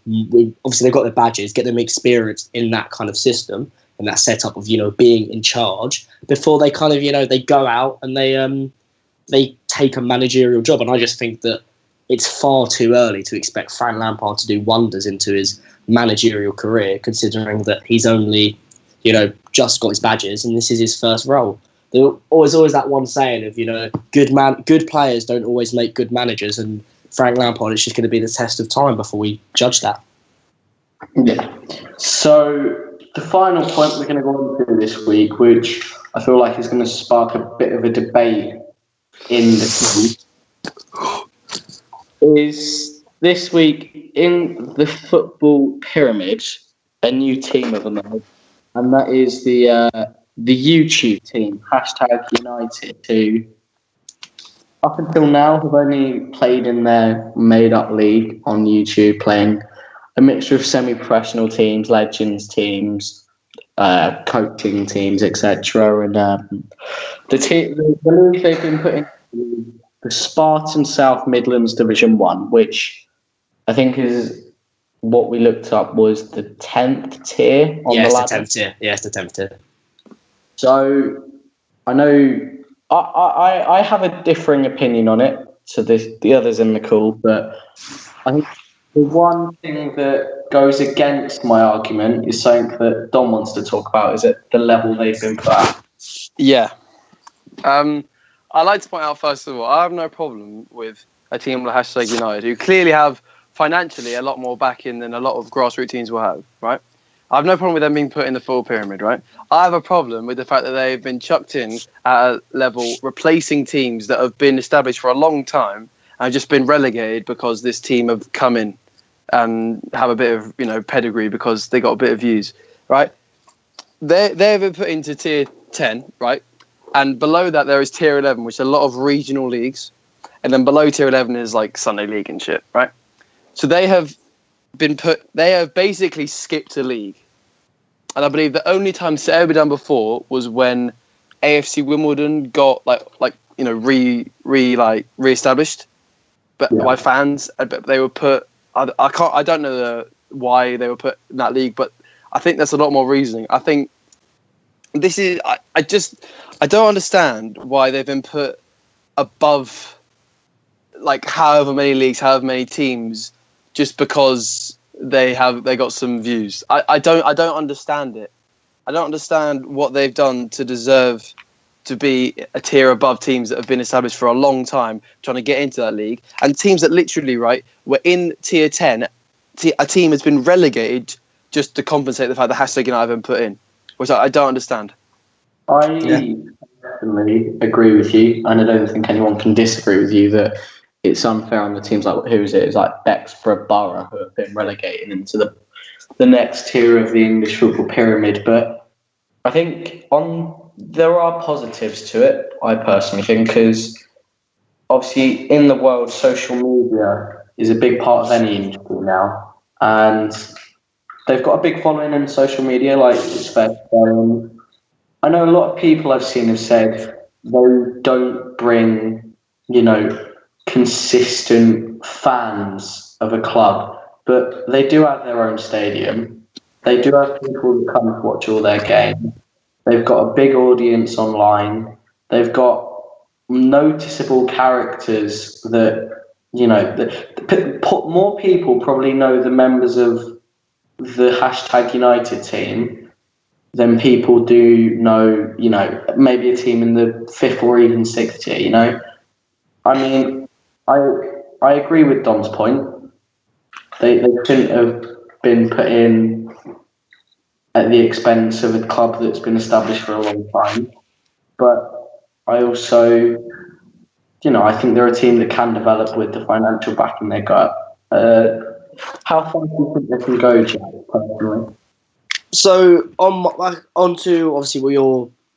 obviously they've got their badges, get them experienced in that kind of system, and that setup of, being in charge before they kind of, they go out and they take a managerial job. And I just think that it's far too early to expect Frank Lampard to do wonders into his managerial career, considering that he's only, just got his badges and this is his first role. There's always that one saying of, good players don't always make good managers, and Frank Lampard, it's just going to be the test of time before we judge that. Yeah. So the final point we're going to go on to this week, which I feel like is going to spark a bit of a debate in the team, is this week in the football pyramid, a new team have emerged, and that is the YouTube team, #United, who up until now have only played in their made-up league on YouTube, playing a mixture of semi-professional teams, legends teams, coaching teams, etc. And the league they've been put in the Spartan South Midlands Division 1, which I think is what we looked up was the 10th tier on the ladder. It's the 10th tier. So I know I have a differing opinion on it to the others in the call, but I think the one thing that goes against my argument is something that Don wants to talk about, is at the level they've been put at. Yeah. I'd like to point out, first of all, I have no problem with a team like #United, who clearly have financially a lot more backing than a lot of grassroots teams will have, right? I have no problem with them being put in the full pyramid, right? I have a problem with the fact that they've been chucked in at a level replacing teams that have been established for a long time and just been relegated because this team have come in and have a bit of, pedigree because they got a bit of views, right? They've been put into tier 10, right? And below that there is tier 11, which is a lot of regional leagues. And then below tier 11 is like Sunday League and shit, right? So they have basically skipped a league. And I believe the only time it's ever been done before was when AFC Wimbledon got re-established, but by fans. But they were put. I don't know why they were put in that league, but I think there's a lot more reasoning. I think this is. I don't understand why they've been put above, like however many leagues, however many teams, just because they got some views. I don't understand it. I don't understand what they've done to deserve to be a tier above teams that have been established for a long time trying to get into that league, and teams that literally, right, were in tier 10. A team has been relegated just to compensate the fact that #United have been put in, which I don't understand. I definitely agree with you, and I don't think anyone can disagree with you that it's unfair on the teams like, who is it? It's like Bexborough Borough, who have been relegated into the next tier of the English football pyramid. But I think there are positives to it, I personally think, because obviously in the world, social media is a big part of any industry now. And they've got a big following in social media, like it's fair to say. I know a lot of people I've seen have said they don't bring, consistent fans of a club, but they do have their own stadium. They do have people who come to watch all their games. They've got a big audience online. They've got noticeable characters that, more people probably know the members of the #United team than people do know, maybe a team in the 5th or even 6th tier, I mean, I agree with Dom's point. They shouldn't have been put in at the expense of a club that's been established for a long time. But I also, I think they're a team that can develop with the financial backing they got. How far do you think they can go, Jack, personally? So on to obviously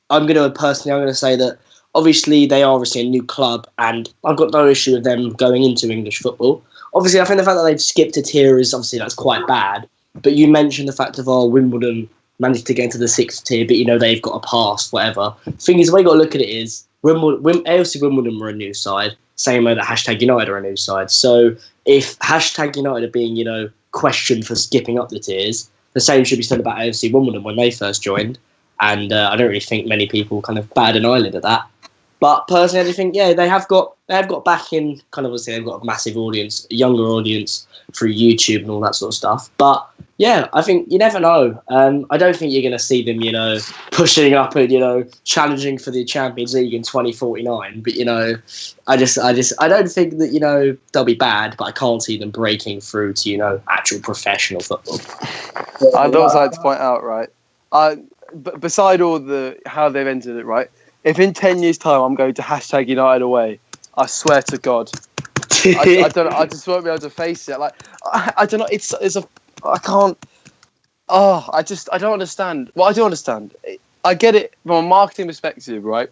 I'm going to say that obviously they are obviously a new club, and I've got no issue with them going into English football. Obviously, I think the fact that they've skipped a tier is obviously that's quite bad. But you mentioned the fact of Wimbledon managed to get into the 6th tier, but they've got a pass, whatever. Thing is, the way you got to look at it is AFC Wimbledon were a new side, same way that #United are a new side. So if #United are being questioned for skipping up the tiers, the same should be said about AFC Wimbledon when they first joined, and I don't really think many people kind of bat an eyelid at that. But personally, I think they have got backing. Kind of obviously they've got a massive audience, a younger audience through YouTube and all that sort of stuff. But yeah, I think you never know. I don't think you're going to see them, pushing up and challenging for the Champions League in 2049. But I don't think that they'll be bad. But I can't see them breaking through to actual professional football. I'd also like to point out, right, But beside all the how they've entered it, right? If in 10 years' time I'm going to hashtag United away, I swear to God, I don't. I just won't be able to face it. Like I don't know. It's a. I can't. Oh, I don't understand. Well, I do understand. I get it from a marketing perspective, right?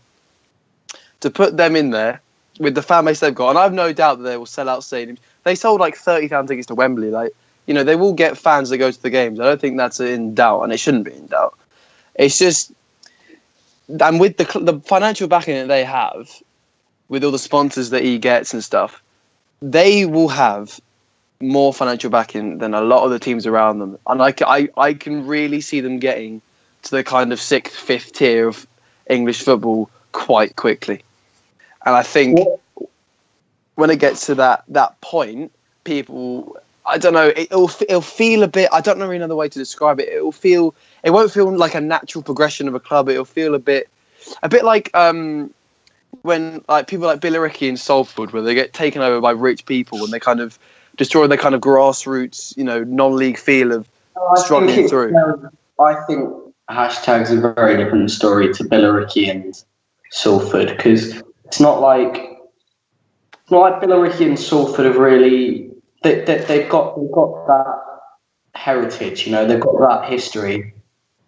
To put them in there with the fan base they've got, and I have no doubt that they will sell out stadiums. They sold like 30,000 tickets to Wembley. Like, you know, they will get fans that go to the games. I don't think that's in doubt, and it shouldn't be in doubt. It's just, and with the financial backing that they have, with all the sponsors that he gets and stuff, they will have more financial backing than a lot of the teams around them. And I can really see them getting to the kind of 6th, 5th tier of English football quite quickly. And I think when it gets to that point, people, I don't know, it'll feel a bit, I don't know another way to describe it. It won't feel like a natural progression of a club. It'll feel a bit like when like people like Billericay and Salford, where they get taken over by rich people and they kind of destroy their kind of grassroots, you know, non-league feel of struggling through. I think hashtag's a very different story to Billericay and Salford, because it's not like Billericay and Salford have really they've got that heritage, you know, they've got that history.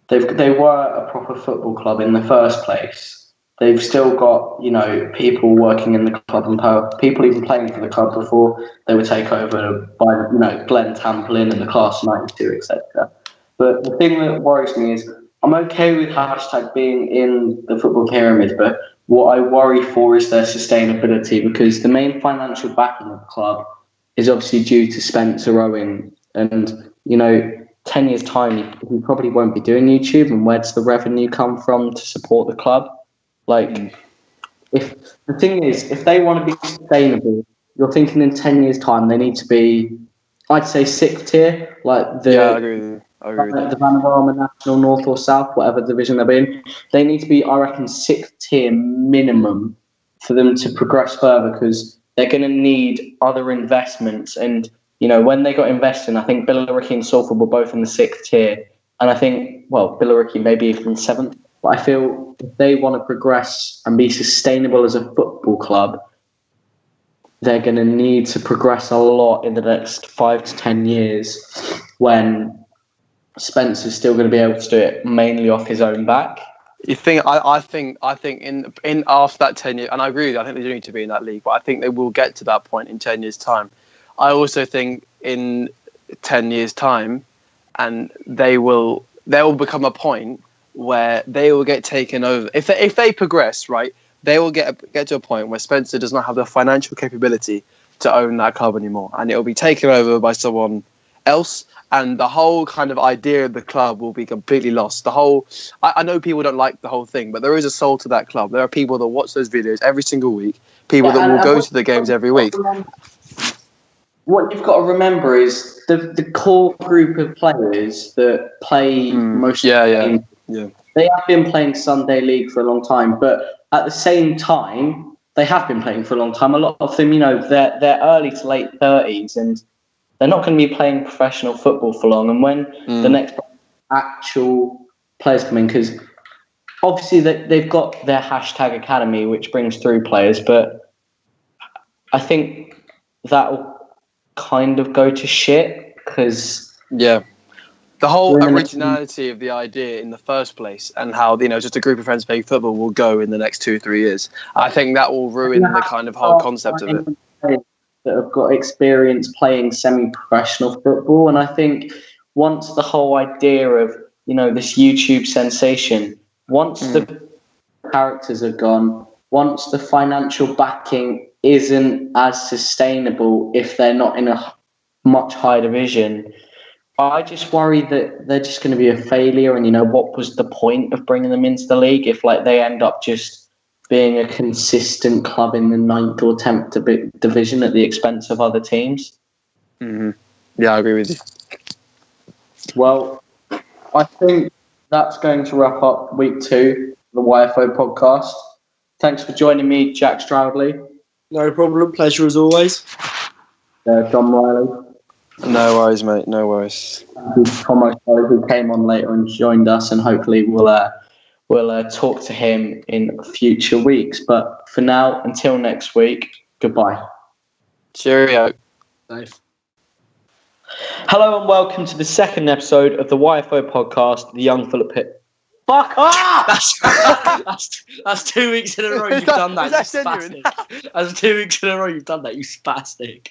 They were a proper football club in the first place. They've still got, you know, people working in the club and people even playing for the club before they were taken over by, you know, Glenn Tamplin and the Class 92, etc. But the thing that worries me is I'm okay with hashtag being in the football pyramid, but what I worry for is their sustainability, because the main financial backing of the club is obviously due to Spencer Owen. And, you know, 10 years' time, he probably won't be doing YouTube. And where does the revenue come from to support the club? Like, if the thing is, if they want to be sustainable, you're thinking in 10 years' time, they need to be, I'd say, 6th tier. Like the, yeah, I agree with you. The Vanarama National North or South, whatever division they're in, they need to be, I reckon, 6th tier minimum for them to progress further, because they're going to need other investments. And, you know, when they got invested in, I think Billericay and Salford were both in the 6th tier. And I think, well, Billericay maybe even 7th. But I feel if they want to progress and be sustainable as a football club, they're going to need to progress a lot in the next 5 to 10 years, when Spencer's still going to be able to do it mainly off his own back. You think? I think in after that 10 years, and I agree with you, I think they do need to be in that league, but I think they will get to that point in 10 years' time. I also think in 10 years' time, and there will become a point where they will get taken over. If they progress, right, they will get to a point where Spencer does not have the financial capability to own that club anymore, and it will be taken over by someone else, and the whole kind of idea of the club will be completely lost. I know people don't like the whole thing, but there is a soul to that club. There are people that watch those videos every single week, people that will go to the games every week. What you've got to remember is the core group of players that play most of the games. Yeah. They have been playing Sunday League for a long time, but at the same time, they have been playing for a long time. A lot of them, you know, they're early to late 30s, and they're not going to be playing professional football for long. And when the next actual players come in, because obviously they've got their hashtag academy, which brings through players, but I think that will kind of go to shit, because the whole originality of the idea in the first place, and how, you know, just a group of friends playing football will go in the next 2-3 years. I think that will ruin the kind of whole concept of it. That have got experience playing semi-professional football, and I think once the whole idea of, you know, this YouTube sensation, once the characters are gone, once the financial backing isn't as sustainable if they're not in a much higher division, I just worry that they're just going to be a failure. And, you know, what was the point of bringing them into the league if, like, they end up just being a consistent club in the 9th or 10th division at the expense of other teams? Mm-hmm. Yeah, I agree with you. Well, I think that's going to wrap up week 2 of the YFO podcast. Thanks for joining me, Jack Stroudley. No problem. Pleasure as always. John Riley. No worries, mate. No worries. Thomas, who came on later and joined us, and hopefully we'll talk to him in future weeks. But for now, until next week, goodbye. Cheerio. Safe. Hello and welcome to the second episode of the YFO podcast, The Young Philip Pitt. Fuck off! That's 2 weeks in a row you've done that. Is that You genuine? spastic. That's 2 weeks in a row you've done that. You spastic.